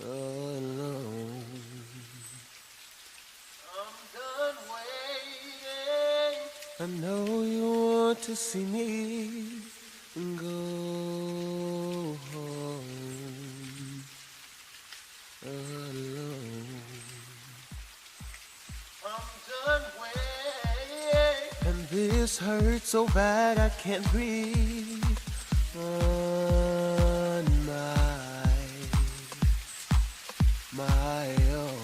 alone. I'm done waiting. I know you want to see me go home alone. I'm done waiting. And this hurts so bad I can't breathe on my own.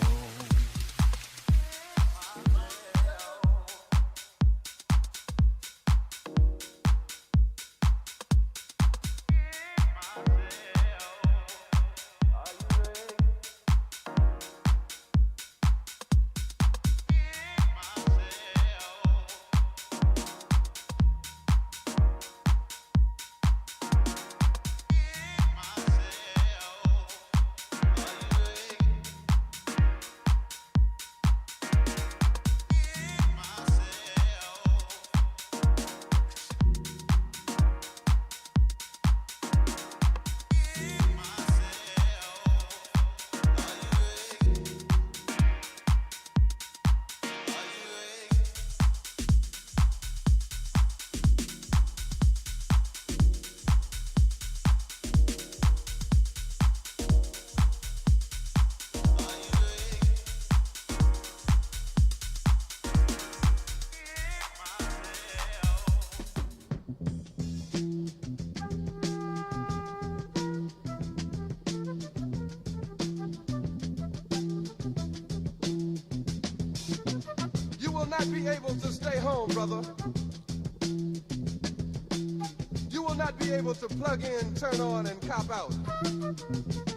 You will not be able to stay home, brother. You will not be able to plug in, turn on, and cop out.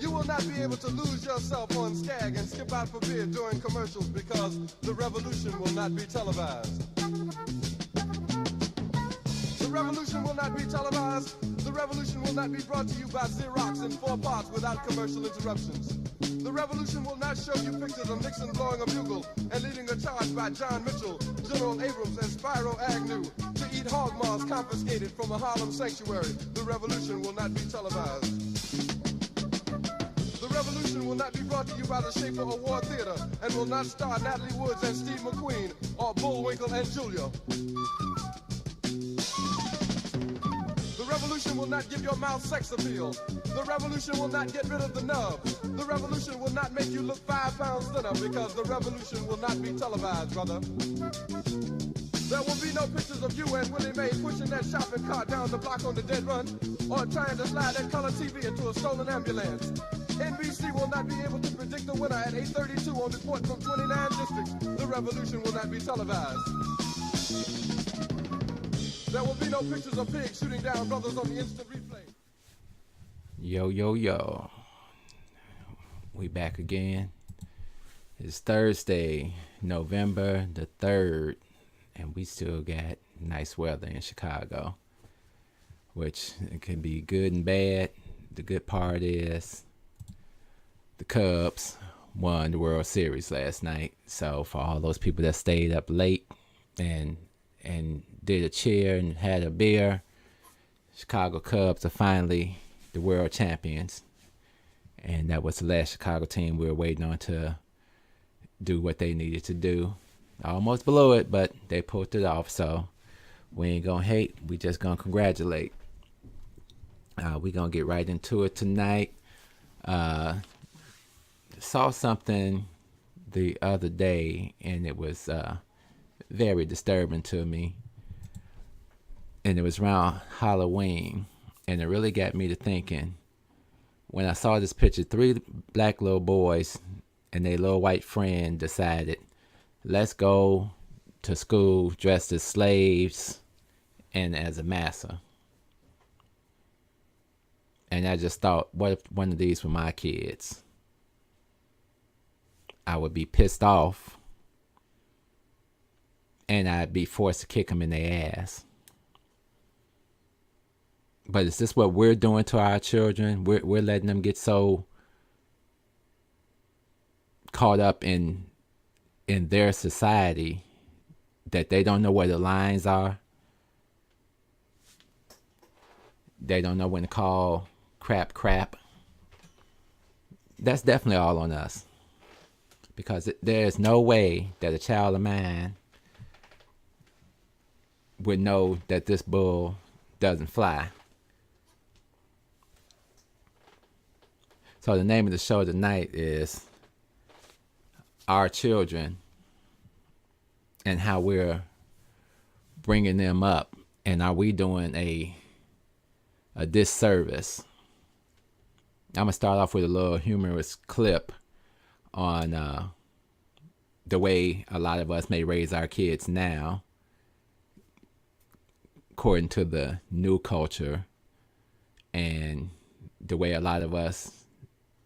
You will not be able to lose yourself on Skag and skip out for beer during commercials because the revolution will not be televised. The revolution will not be televised. The revolution will not be brought to you by Xerox in 4 parts without commercial interruptions. The revolution will not show you pictures of Nixon blowing a bugle and leading a charge by John Mitchell, General Abrams, and Spyro Agnew to eat hog maws confiscated from a Harlem sanctuary. The revolution will not be televised. The revolution will not be brought to you by the Schaefer Award Theater and will not star Natalie Woods and Steve McQueen or Bullwinkle and Julia. The revolution will not give your mouth sex appeal. The revolution will not get rid of the nub. The revolution will not make you look 5 pounds thinner because the revolution will not be televised, brother. There will be no pictures of you and Willie Mae pushing that shopping cart down the block on the dead run or trying to slide that color TV into a stolen ambulance. NBC will not be able to predict the winner at 8:32 on report from 29 districts. The revolution will not be televised. There will be no pictures of pigs shooting down brothers on the instant replay. Yo, yo, yo. We back again. It's Thursday, November the 3rd, and we still got nice weather in Chicago, which it can be good and bad. The good part is the Cubs won the World Series last night. So for all those people that stayed up late and did a cheer and had a beer, Chicago Cubs are finally the world champions. And that was the last Chicago team we were waiting on to do what they needed to do. Almost blew it, but they pulled it off. So we ain't gonna hate. We just gonna congratulate. We gonna get right into it tonight. Saw something the other day, and it was very disturbing to me. And it was around Halloween, and it really got me to thinking. When I saw this picture, 3 black little boys and their little white friend decided, let's go to school dressed as slaves and as a massa. And I just thought, what if one of these were my kids? I would be pissed off, and I'd be forced to kick them in their ass. But is this what we're doing to our children? We're letting them get so caught up in their society that they don't know where the lines are. They don't know when to call crap. that's definitely all on us. Because there's no way that a child of mine would know that this bull doesn't fly. So the name of the show tonight is Our Children and how we're bringing them up, and are we doing a disservice? I'm gonna start off with a little humorous clip on the way a lot of us may raise our kids now, according to the new culture, and the way a lot of us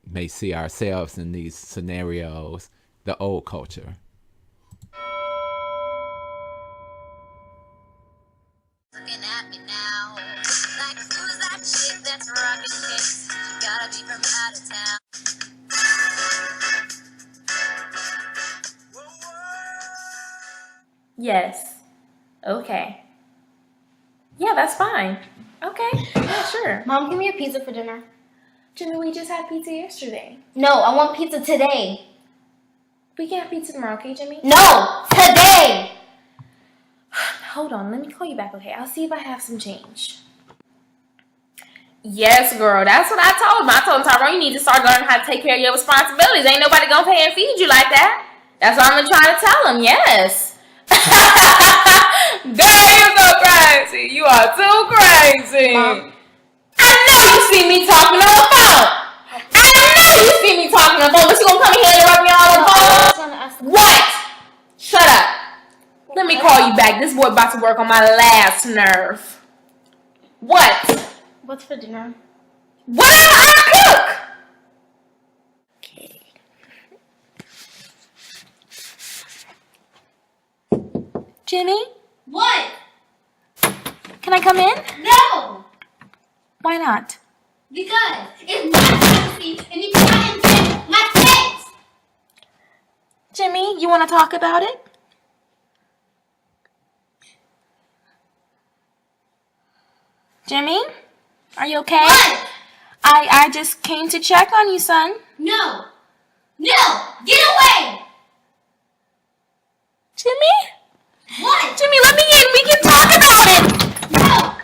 may see ourselves in these scenarios, the old culture. Looking at me now, like who's that chick that's rocking kicks? Gotta be from out of town. Yes. Okay. Yeah, that's fine. Okay. Yeah, sure. Mom, give me a pizza for dinner. Jimmy, we just had pizza yesterday. No, I want pizza today. We can have pizza tomorrow, okay, Jimmy? No, today! Hold on, let me call you back, okay? I'll see if I have some change. Yes, girl, that's what I told him. I told him, Tyrone, you need to start learning how to take care of your responsibilities. Ain't nobody gonna pay and feed you like that. That's what I'm trying to tell him, yes. Girl, you're so crazy. You are too crazy. Mom. I know you see me talking on the phone. I know you see me talking on the phone, but you gonna come in here and rub me all on the phone? What? Shut up. Let me call you back. This boy about to work on my last nerve. What? What's for dinner? Whatever I cook. Okay. Jimmy, What? can I come in? No! Why not? Because it's my policy and you can't invent my face! Jimmy, you want to talk about it? Jimmy, are you okay? What? I just came to check on you, son. No! No! Get away! Jimmy? What? Jimmy, let me in. We can talk about it. No!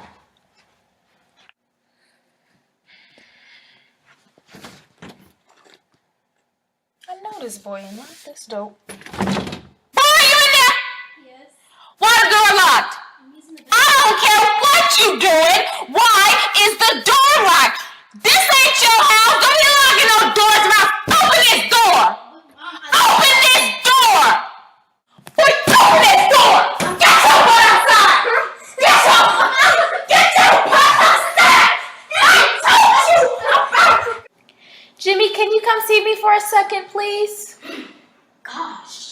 I know this boy and not this dope. Boy, you in there? Yes. Why the door locked? I don't care what you doing. Why is the door locked? This ain't your house. Don't be locking no doors mouth. Open this door. Open this door. Boy, open this door. Get your butt outside. Get your butt outside. I told you about. Jimmy, can you come see me for a second, please? Gosh.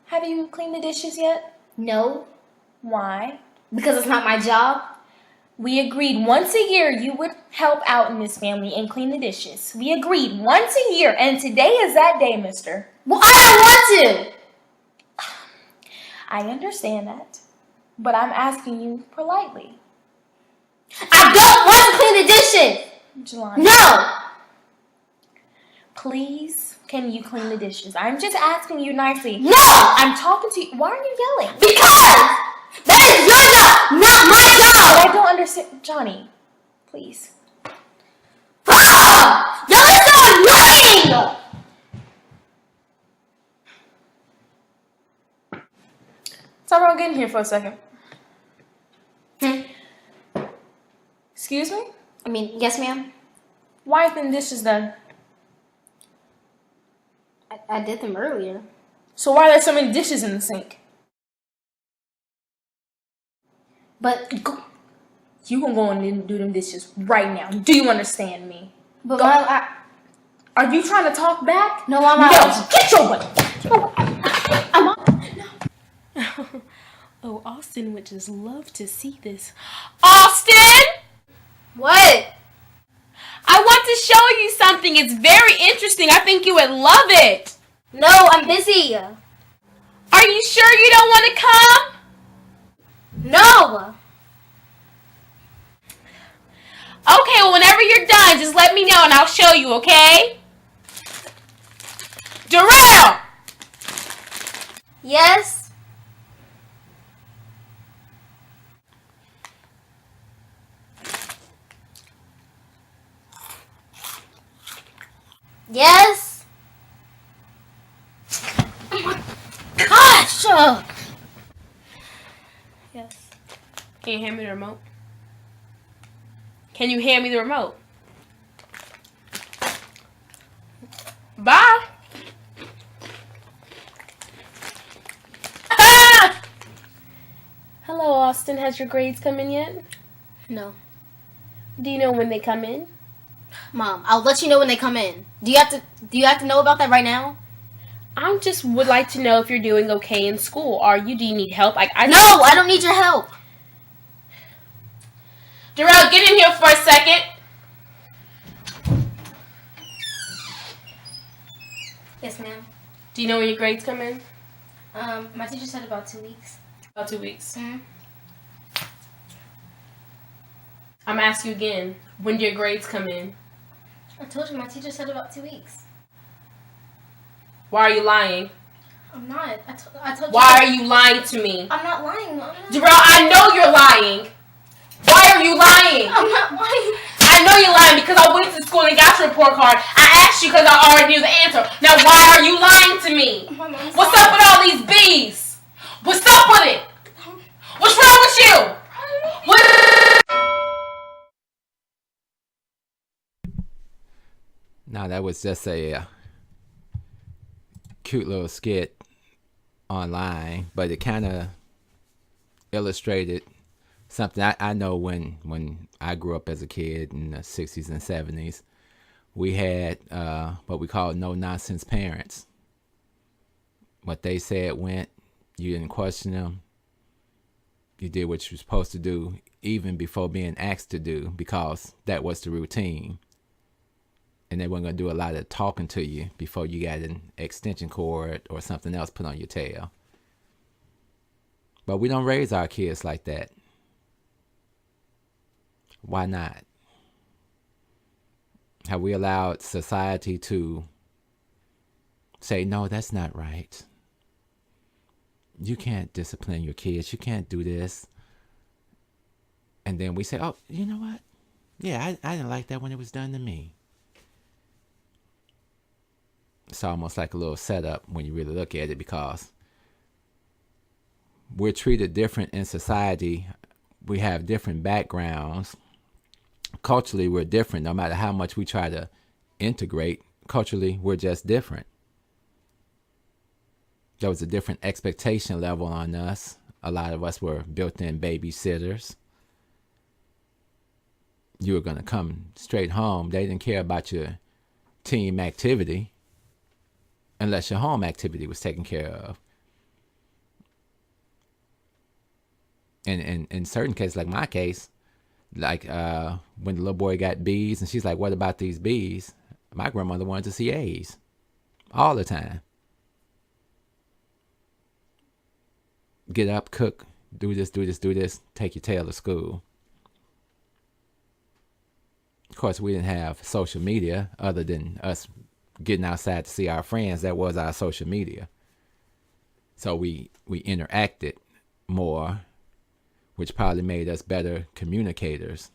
Have you cleaned the dishes yet? No, Why? because it's not my job. We agreed once a year you would help out in this family and clean the dishes. We agreed once a year, and today is that day, mister. Well, I don't want to. I understand that, but I'm asking you politely. I don't want to clean the dishes. Jelani, No. please, can you clean the dishes? I'm just asking you nicely. No. I'm talking to you. Why are you yelling? Because that is your job, not my I job. don't understand. Johnny, please. Ah, y'all are so annoying. Tyrone, get in here for a second. Excuse me? I mean, yes, ma'am. Why isn't the dishes done? I did them earlier. So why are there so many dishes in the sink? But You gonna go and do them dishes right now. Do you understand me? Mom, Are you trying to talk back? no, I'm No, not. get your butt. I'm on. Oh, Austin would just love to see this. Austin! What? I want to show you something. It's very interesting. I think you would love it. No, I'm busy. Are you sure you don't want to come? No. Okay, line. Just let me know and I'll show you, okay? Darrell! Yes? Yes? Oh my gosh! Yes. Can you hand me the remote? Can you hand me the remote? Bye. Hello, Austin. Has your grades come in yet? No. Do you know when they come in? Mom, I'll let you know when they come in. Do you have to know about that right now? I just would like to know if you're doing okay in school. Are you? Do you need help? No, I don't need your help. Darrell, get in here for a second. Yes, ma'am. Do you know when your grades come in? My teacher said about 2 weeks. About 2 weeks. Mm-hmm. I'm asking you again. When do your grades come in? I told you, my teacher said about 2 weeks. Why are you lying? I'm not. I told you. Why are you lying to me? I'm not lying, Mom. Darrell, I know you're lying. Why are you lying? I'm not lying. I know you're lying because I went to school and got your report card. I asked you because I already knew the answer. Now why are you lying to me? Mom, I'm What's sorry. up with all these B's? What's up with it? What's wrong with you? What? Now that was just a cute little skit online, but it kind of illustrated something I know when I grew up as a kid in the 60s and 70s. We had what we call no-nonsense parents. What they said went. You didn't question them. You did what you were supposed to do, even before being asked to do, because that was the routine. And they weren't going to do a lot of talking to you before you got an extension cord or something else put on your tail. But we don't raise our kids like that. Why not? Have we allowed society to say, no, that's not right? You can't discipline your kids. You can't do this. And then we say, oh, you know what? Yeah, I didn't like that when it was done to me. It's almost like a little setup when you really look at it, because we're treated different in society. We have different backgrounds. Culturally, we're different. No matter how much we try to integrate, culturally, we're just different. There was a different expectation level on us. A lot of us were built-in babysitters. You were going to come straight home. They didn't care about your team activity unless your home activity was taken care of. And in certain cases, like my case, like when the little boy got B's and she's like, what about these B's? My grandmother wanted to see A's all the time. Get up, cook, do this, take your tail to school. Of course, we didn't have social media other than us getting outside to see our friends. That was our social media. So we interacted more, which probably made us better communicators.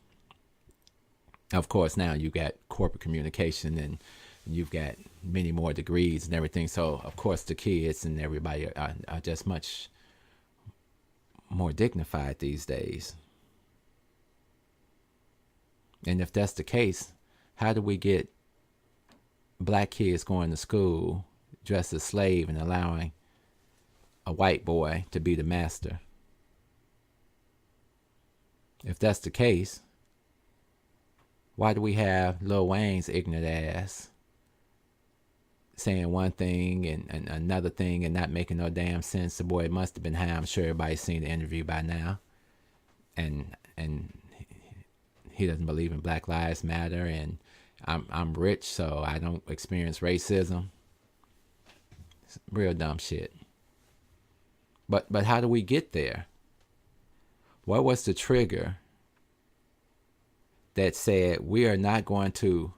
Of course, now you got corporate communication and you've got many more degrees and everything. So, of course, the kids and everybody are just much more dignified these days. And if that's the case, how do we get black kids going to school dressed as slave and allowing a white boy to be the master? If that's the case, why do we have Lil Wayne's ignorant ass saying one thing and another thing and not making no damn sense? The boy must have been high. I'm sure everybody's seen the interview by now. And he doesn't believe in Black Lives Matter, and I'm rich, so I don't experience racism. It's real dumb shit. But how do we get there? What was the trigger that said we are not going to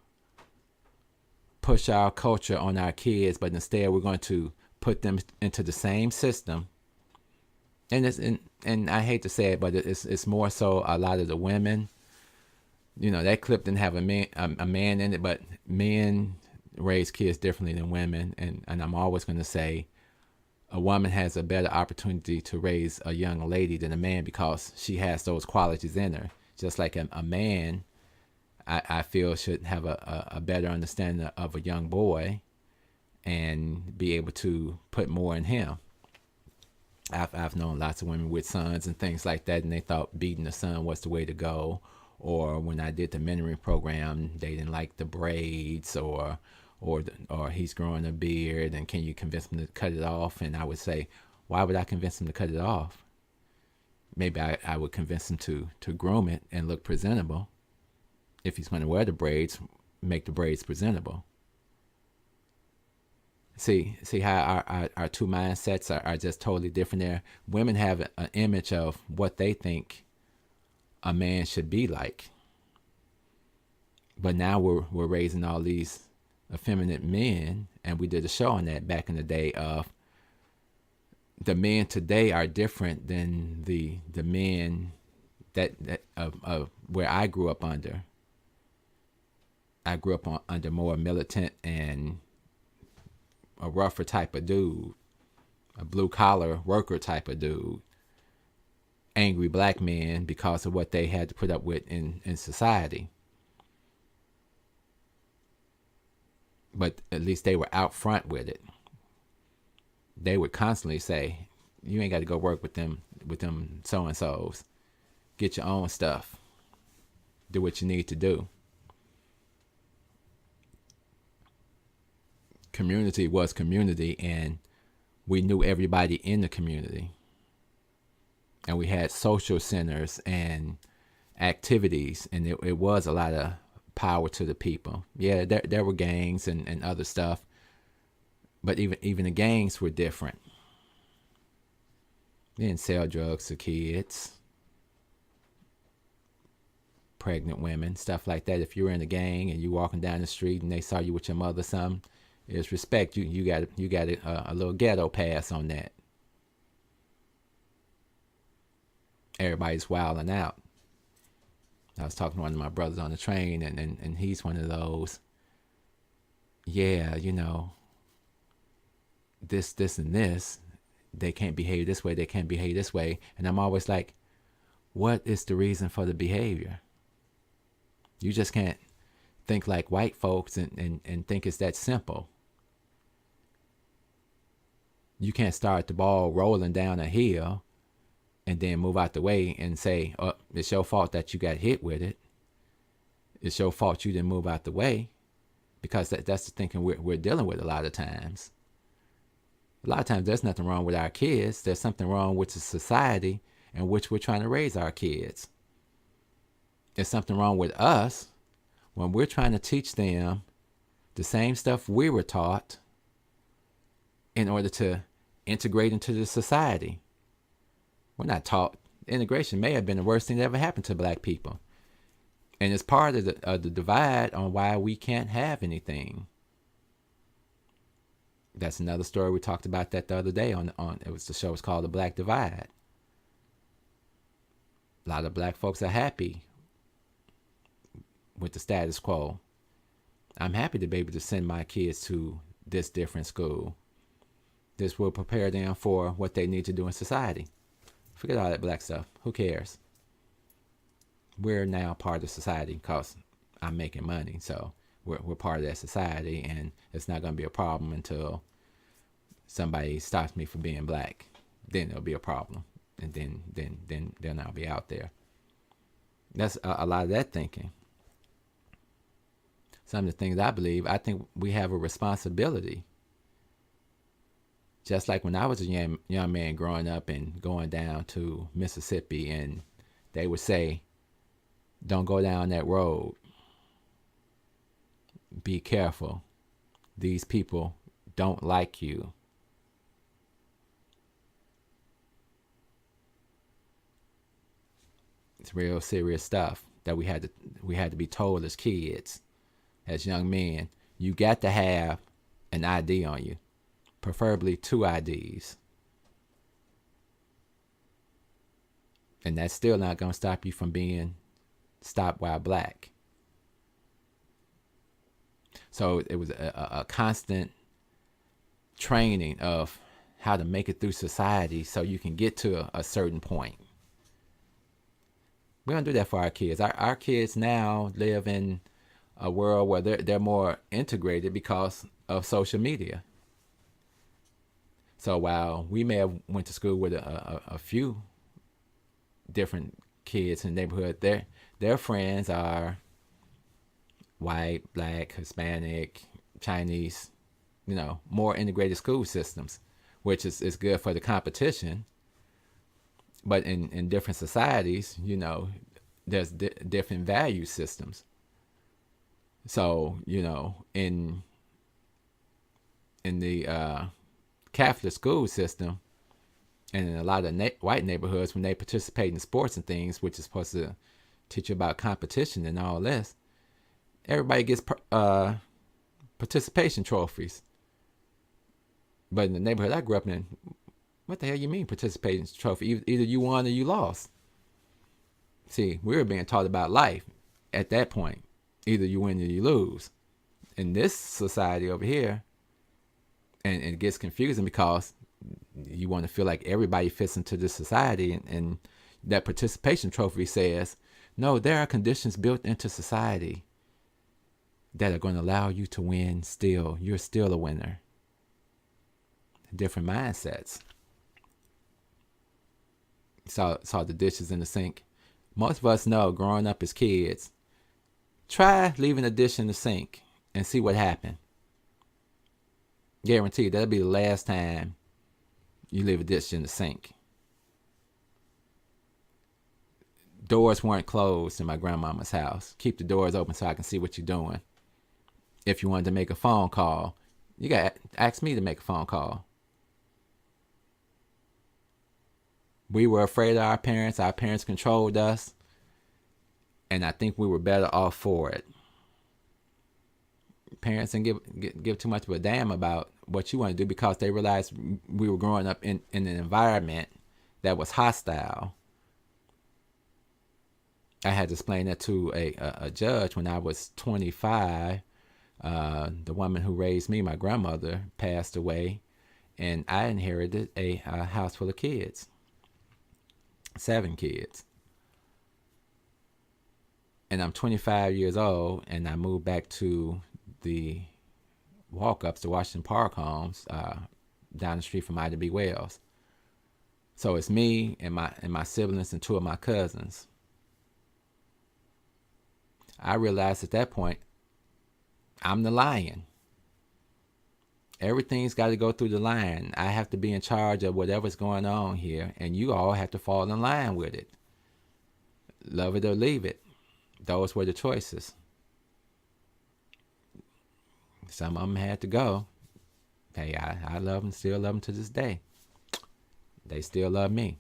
push our culture on our kids, but instead we're going to put them into the same system. And I hate to say it, but it's more so a lot of the women. That clip didn't have a man in it, but men raise kids differently than women, and I'm always going to say a woman has a better opportunity to raise a young lady than a man because she has those qualities in her. Just like a man, I feel should have a better understanding of a young boy and be able to put more in him. I've known lots of women with sons and things like that, and they thought beating the son was the way to go. Or when I did the mentoring program, they didn't like the braids, or he's growing a beard, and can you convince him to cut it off? And I would say, why would I convince him to cut it off? Maybe I would convince him to groom it and look presentable. If he's going to wear the braids, make the braids presentable. See how our two mindsets are just totally different there. Women have an image of what they think a man should be like. But now we're raising all these effeminate men, and we did a show on that back in the day of the men today are different than the men that of where I grew up under. I grew up under more militant and a rougher type of dude, a blue collar worker type of dude, angry black men because of what they had to put up with in society. But at least they were out front with it. They would constantly say, you ain't got to go work with them so-and-sos. Get your own stuff. Do what you need to do. Community was community, and we knew everybody in the community. And we had social centers and activities, and it was a lot of power to the people. Yeah, there were gangs and other stuff, but even the gangs were different. They didn't sell drugs to kids, pregnant women, stuff like that. If you were in a gang and you walking down the street and they saw you with your mother or something, it's respect. You got a little ghetto pass on that. Everybody's wilding out. I was talking to one of my brothers on the train, and he's one of those, yeah, this and this, they can't behave this way, they can't behave this way. And I'm always like, what is the reason for the behavior? You just can't think like white folks and think it's that simple. You can't start the ball rolling down a hill and then move out the way and say, oh, it's your fault that you got hit with it. It's your fault you didn't move out the way. Because that's the thinking we're dealing with a lot of times. A lot of times there's nothing wrong with our kids. There's something wrong with the society in which we're trying to raise our kids. There's something wrong with us when we're trying to teach them the same stuff we were taught in order to integrate into the society. We're not taught. Integration may have been the worst thing that ever happened to black people. And it's part of the divide on why we can't have anything. That's another story. We talked about that the other day on the show was called The Black Divide. A lot of black folks are happy with the status quo. I'm happy to be able to send my kids to this different school. This will prepare them for what they need to do in society. Forget all that black stuff. Who cares? We're now part of society because I'm making money. So we're part of that society, and it's not going to be a problem until somebody stops me from being black. Then it'll be a problem, and then I'll be out there. That's a lot of that thinking. Some of the things I think we have a responsibility. Just like when I was a young man growing up and going down to Mississippi, and they would say, don't go down that road. Be careful. These people don't like you. It's real serious stuff. that we had to be told as kids, as young men. You got to have an ID on you, preferably 2 IDs. And that's still not going to stop you from being stopped while black. So it was a constant training of how to make it through society so you can get to a certain point. We don't do that for our kids. Our kids now live in a world where they're more integrated because of social media. So while we may have went to school with a few different kids in the neighborhood, their friends are white, black, Hispanic, Chinese, more integrated school systems, which is good for the competition. But in different societies, there's different value systems. So, in the Catholic school system, and in a lot of white neighborhoods, when they participate in sports and things, which is supposed to teach you about competition and all this, everybody gets participation trophies. But in the neighborhood I grew up in, what the hell you mean participation trophy? Either you won or you lost. See, we were being taught about life at that point. Either you win or you lose. In this society over here, and it gets confusing because you want to feel like everybody fits into this society, and that participation trophy says, no, there are conditions built into society that are going to allow you to win still. You're still a winner. Different mindsets. Saw the dishes in the sink. Most of us know, growing up as kids, try leaving a dish in the sink and see what happened. Guaranteed that'll be the last time you leave a dish in the sink. Doors weren't closed in my grandmama's house. Keep the doors open so I can see what you're doing. If you wanted to make a phone call, you got to ask me to make a phone call. We were afraid of our parents. Our parents controlled us. And I think we were better off for it. Parents didn't give too much of a damn about what you want to do because they realized we were growing up in an environment that was hostile. I had to explain that to a judge when I was 25. The woman who raised me, my grandmother, passed away, and I inherited a house full of kids. 7 kids. And I'm 25 years old, and I moved back to the walk-ups to Washington Park homes down the street from Ida B. Wells. So it's me and my siblings and 2 of my cousins. I realized at that point, I'm the lion. Everything's got to go through the line. I have to be in charge of whatever's going on here, and you all have to fall in line with it. Love it or leave it. Those were the choices. Some of them had to go. Hey, I love them, still love them to this day. They still love me.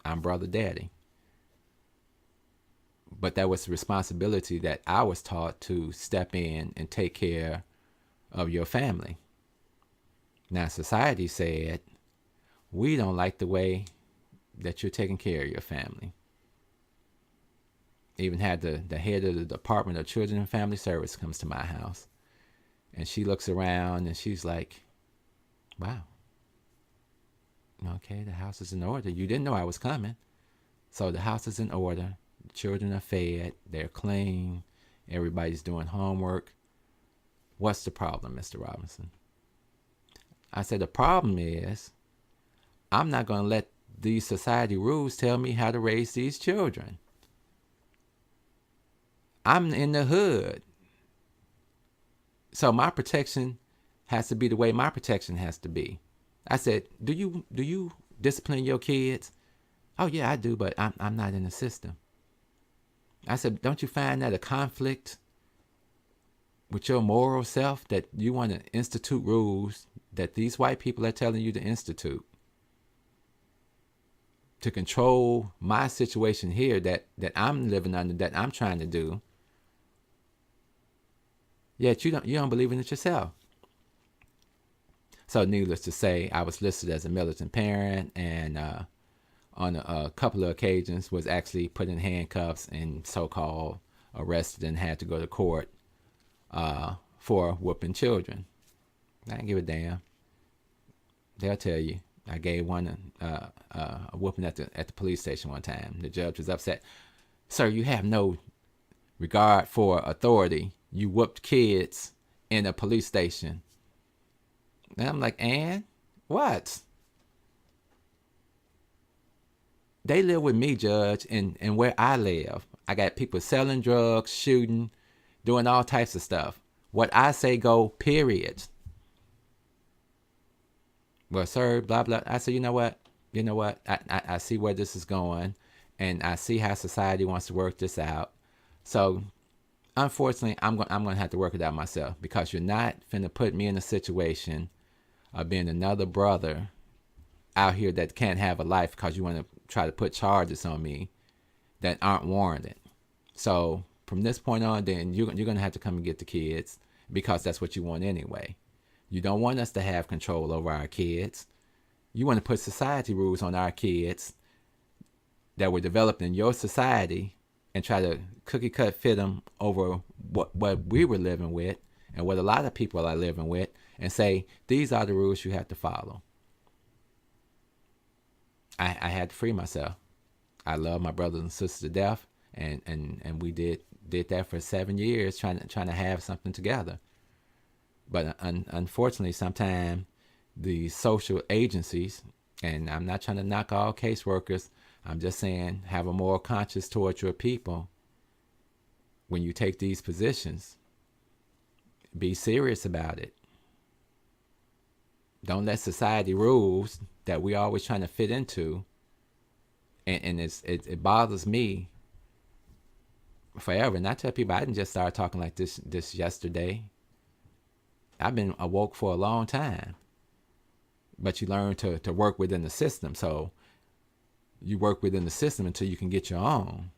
I'm brother daddy. But that was the responsibility that I was taught to step in and take care of your family. Now, society said, we don't like the way that you're taking care of your family. Even had the head of the Department of Children and Family Service comes to my house. And she looks around and she's like, wow. Okay, the house is in order. You didn't know I was coming. So the house is in order. The children are fed. They're clean. Everybody's doing homework. What's the problem, Mr. Robinson? I said, the problem is, I'm not going to let these society rules tell me how to raise these children. I'm in the hood. So my protection has to be the way my protection has to be. I said, do you discipline your kids? Oh yeah, I do, but I'm not in the system. I said, don't you find that a conflict with your moral self that you want to institute rules that these white people are telling you to institute? to control my situation here that I'm living under, that I'm trying to do. Yet you don't believe in it yourself. So needless to say, I was listed as a militant parent, and on a couple of occasions was actually put in handcuffs and so-called arrested and had to go to court for whooping children. I didn't give a damn. They'll tell you. I gave one a whooping at the police station one time. The judge was upset. Sir, you have no regard for authority. You whooped kids in a police station. And I'm like, and what? They live with me, Judge, and where I live. I got people selling drugs, shooting, doing all types of stuff. What I say go, period. Well, sir, blah, blah. I said, you know what? I see where this is going, and I see how society wants to work this out. So, unfortunately, I'm going to have to work it out myself, because you're not finna put me in a situation of being another brother out here that can't have a life because you want to try to put charges on me that aren't warranted. So, from this point on, then you're going to have to come and get the kids, because that's what you want anyway. You don't want us to have control over our kids. You want to put society rules on our kids that were developed in your society and try to cookie cut fit them over what we were living with and what a lot of people are living with, and say, these are the rules you have to follow. I had to free myself. I love my brothers and sisters to death, and we did that for 7 years, trying to have something together. But unfortunately, sometimes the social agencies, and I'm not trying to knock all caseworkers, I'm just saying have a more conscience towards your people when you take these positions. Be serious about it. Don't let society rules that we always trying to fit into, and it bothers me forever. And I tell people, I didn't just start talking like this yesterday. I've been awoke for a long time. But you learn to work within the system. So you work within the system until you can get your own.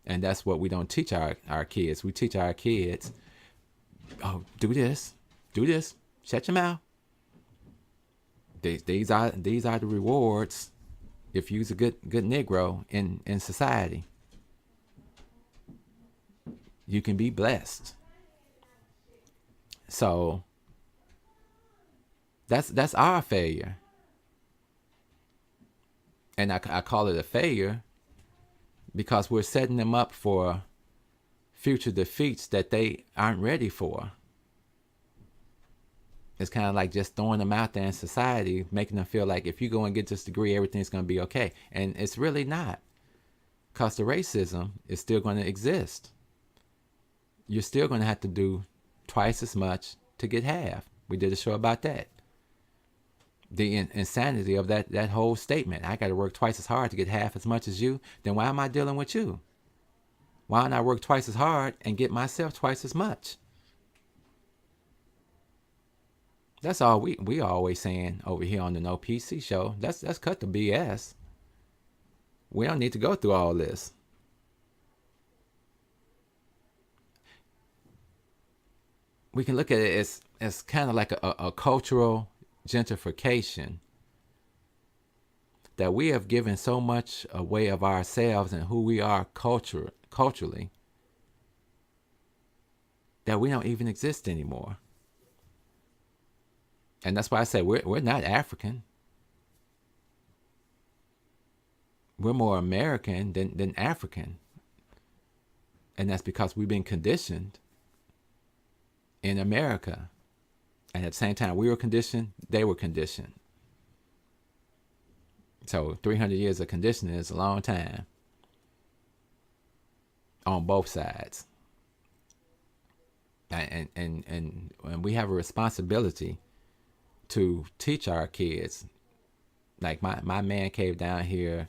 And that's what we don't teach our kids. We teach our kids, oh, do this, shut your mouth. These are the rewards if you's a good Negro in society. You can be blessed. So that's our failure. And I call it a failure because we're setting them up for future defeats that they aren't ready for. It's kind of like just throwing them out there in society, making them feel like if you go and get this degree, everything's going to be okay. And it's really not. Because the racism is still going to exist. You're still going to have to do twice as much to get half. We did a show about that. The insanity of that whole statement. I got to work twice as hard to get half as much as you. Then why am I dealing with you? Why don't I work twice as hard and get myself twice as much? That's all we always saying over here on the No PC show. Let's cut the BS. We don't need to go through all this. We can look at it as kind of like a cultural gentrification, that we have given so much away of ourselves and who we are culturally that we don't even exist anymore. And that's why I say we're not African. We're more American than African. And that's because we've been conditioned in America. And at the same time we were conditioned, they were conditioned. So 300 years of conditioning is a long time on both sides. And we have a responsibility to teach our kids. Like my man cave down here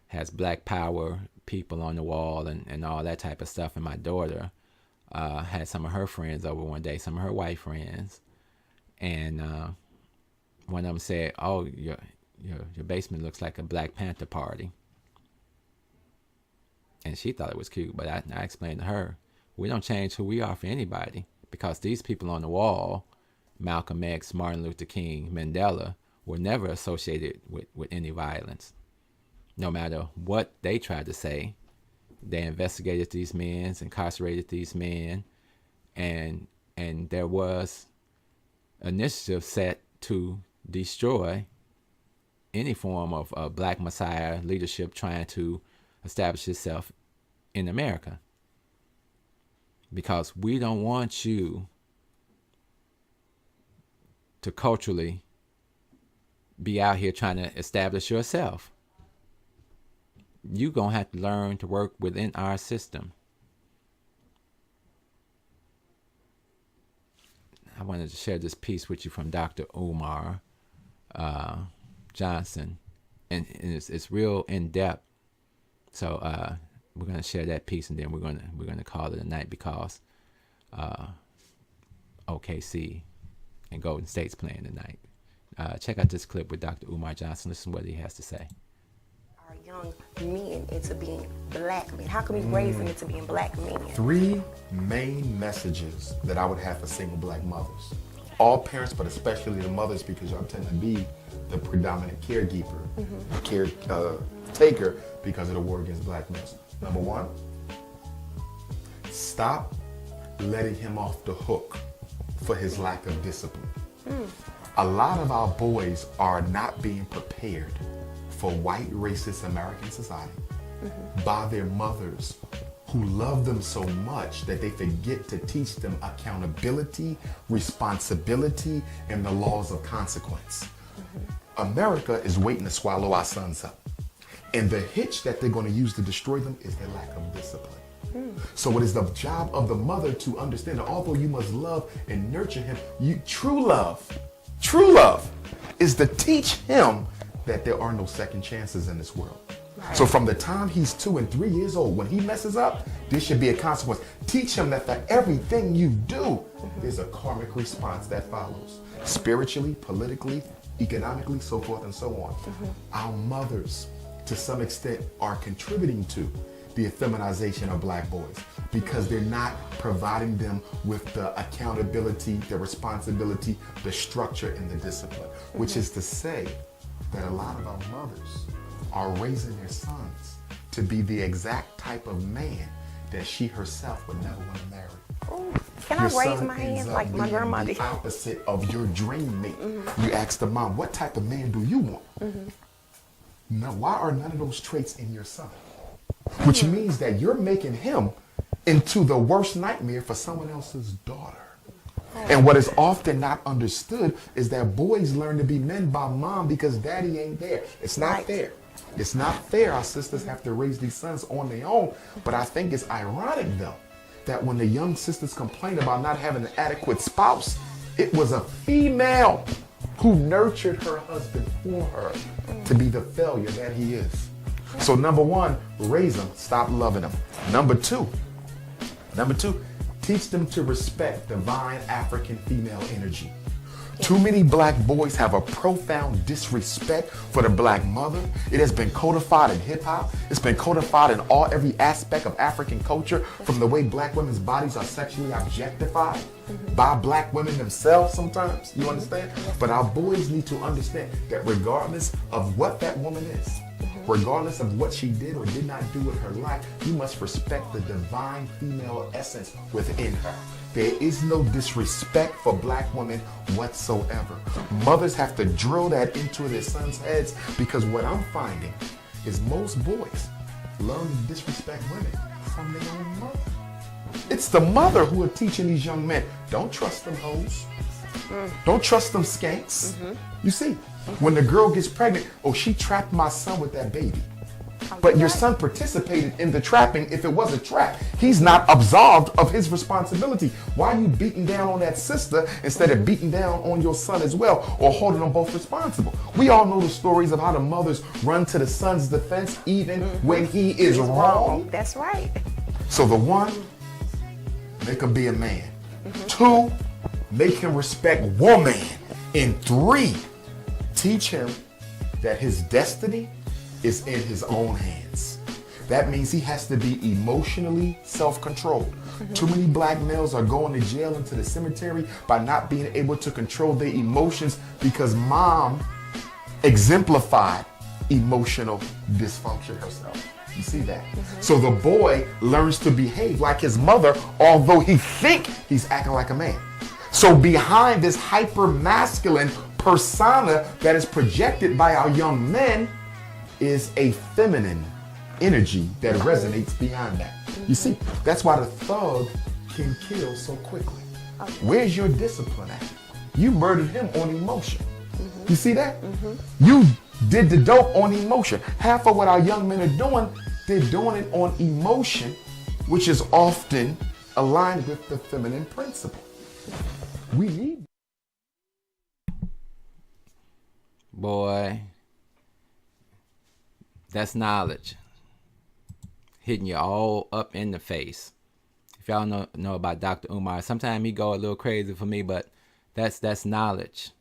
has Black Power people on the wall and all that type of stuff. And my daughter had some of her friends over one day, some of her white friends. And one of them said, oh, your basement looks like a Black Panther party. And she thought it was cute, but I explained to her, we don't change who we are for anybody, because these people on the wall, Malcolm X, Martin Luther King, Mandela, were never associated with any violence. No matter what they tried to say, they investigated these men, incarcerated these men, and there was initiative set to destroy any form of Black Messiah leadership trying to establish itself in America. Because we don't want you to culturally be out here trying to establish yourself. You're going to have to learn to work within our system. I wanted to share this piece with you from Dr. Umar Johnson, and it's real in depth. So we're gonna share that piece, and then we're gonna call it a night, because OKC and Golden State's playing tonight. Check out this clip with Dr. Umar Johnson. Listen to what he has to say. Our young men into being black men. How can we raise them into being black men? 3 main messages that I would have for single Black mothers. All parents, but especially the mothers, because y'all tend to be the predominant caretaker because of the war against Blackness. Number 1, stop letting him off the hook for his lack of discipline. A lot of our boys are not being prepared for white racist American society by their mothers, who love them so much that they forget to teach them accountability, responsibility, and the laws of consequence. America is waiting to swallow our sons up. And the hitch that they're going to use to destroy them is their lack of discipline. So it is the job of the mother to understand that although you must love and nurture him, true love is to teach him that there are no second chances in this world. Right. So from the time he's 2 and 3 years old, when he messes up, there should be a consequence. Teach him that for everything you do, there's a karmic response that follows. Spiritually, politically, economically, so forth and so on. Our mothers, to some extent, are contributing to the effeminization of Black boys because they're not providing them with the accountability, the responsibility, the structure, and the discipline, which is to say that a lot of our mothers are raising their sons to be the exact type of man that she herself would never want to marry. Ooh, can I raise my hand like my grandma did? The opposite of your dream mate. You ask the mom, what type of man do you want? Now, why are none of those traits in your son? Which means that you're making him into the worst nightmare for someone else's daughter. And what is often not understood is that boys learn to be men by mom because daddy ain't there. It's not fair. It's not fair. Our sisters have to raise these sons on their own. But I think it's ironic, though, that when the young sisters complain about not having an adequate spouse, it was a female who nurtured her husband for her to be the failure that he is. So number 1, raise them, stop loving them. Number two, teach them to respect divine African female energy. Too many Black boys have a profound disrespect for the Black mother. It has been codified in hip hop. It's been codified in every aspect of African culture, from the way Black women's bodies are sexually objectified by Black women themselves sometimes, you understand? But our boys need to understand that regardless of what that woman is, regardless of what she did or did not do with her life, you must respect the divine female essence within her. There is no disrespect for Black women whatsoever. Mothers have to drill that into their sons' heads, because what I'm finding is most boys learn to disrespect women from their own mother. It's the mother who are teaching these young men, don't trust them hoes. Don't trust them skanks. You see, when the girl gets pregnant, oh, she trapped my son with that baby. But your son participated in the trapping. If it was a trap, he's not absolved of his responsibility. Why are you beating down on that sister instead of beating down on your son as well, or holding them both responsible? We all know the stories of how the mothers run to the son's defense even when he is wrong. That's right. So the 1, make him be a man. 2, make him respect woman. And 3, teach him that his destiny is in his own hands. That means he has to be emotionally self-controlled. Too many black males are going to jail and to the cemetery by not being able to control their emotions because mom exemplified emotional dysfunction herself. You see that? So the boy learns to behave like his mother, although he think he's acting like a man. So behind this hyper masculine persona that is projected by our young men is a feminine energy that resonates behind that. You see, that's why the thug can kill so quickly. Where's your discipline at? You murdered him on emotion. You see that? You did the dope on emotion. Half of what our young men are doing, they're doing it on emotion, which is often aligned with the feminine principle. We need. Boy, that's knowledge hitting you all up in the face. If y'all know about Dr. Umar, sometimes he go a little crazy for me, but that's knowledge.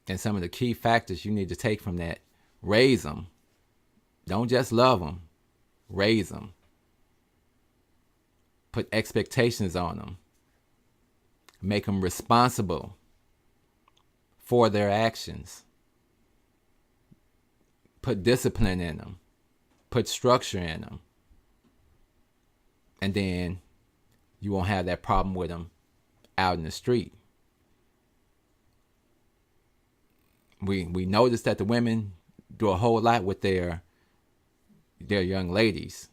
And some of the key factors you need to take from that: raise them. Don't just love them. Raise them. Put expectations on them. Make them responsible for their actions. Put discipline in them. Put structure in them. And then you won't have that problem with them out in the street. We notice that the women do a whole lot with their young ladies.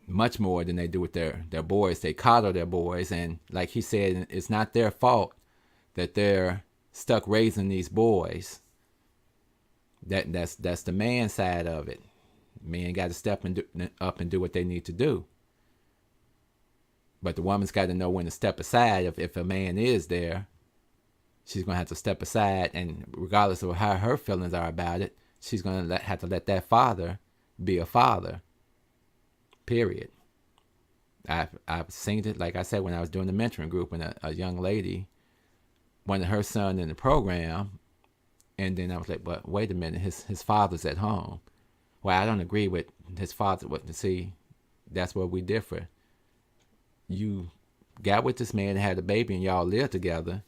Much more than they do with their boys. They coddle their boys, and like he said, it's not their fault that they're stuck raising these boys. That's the man side of it. Men got to step up and do what they need to do. But the woman's got to know when to step aside. If a man is there, she's going to have to step aside, and regardless of how her feelings are about it, she's going to have to let that father be a father. Period. I've seen it, like I said, when I was doing the mentoring group, and a young lady wanted her son in the program, and then I was like, but wait a minute, his father's at home. Well, I don't agree with his father. See, that's where we differ. You got with this man and had a baby and y'all live together.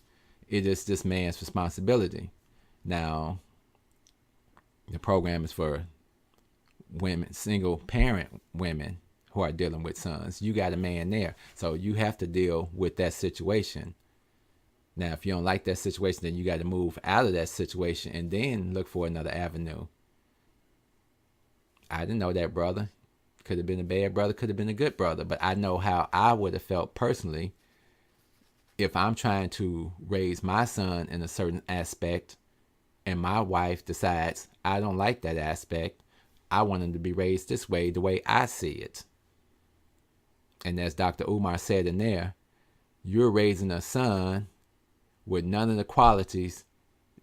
It is this man's responsibility. Now, the program is for women, single parent women who are dealing with sons. You got a man there, so you have to deal with that situation. Now, if you don't like that situation, then you got to move out of that situation and then look for another avenue. I didn't know that brother. Could have been a bad brother, could have been a good brother, but I know how I would have felt personally if I'm trying to raise my son in a certain aspect and my wife decides I don't like that aspect. I want him to be raised this way, the way I see it. And as Dr. Umar said in there, you're raising a son with none of the qualities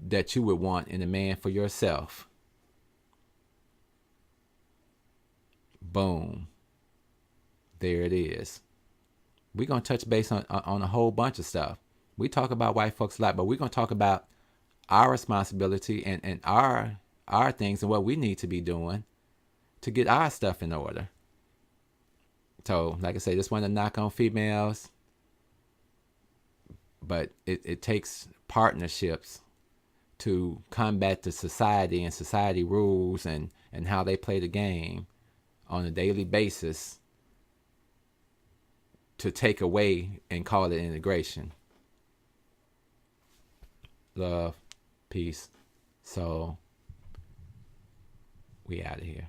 that you would want in a man for yourself. Boom. There it is. We're going to touch base on a whole bunch of stuff. We talk about white folks a lot, but we're going to talk about our responsibility and our things and what we need to be doing to get our stuff in order. So, like I say, this wasn't a knock on females, but it takes partnerships to combat the society and society rules and how they play the game on a daily basis to take away and call it integration. Love, peace. So, we out of here.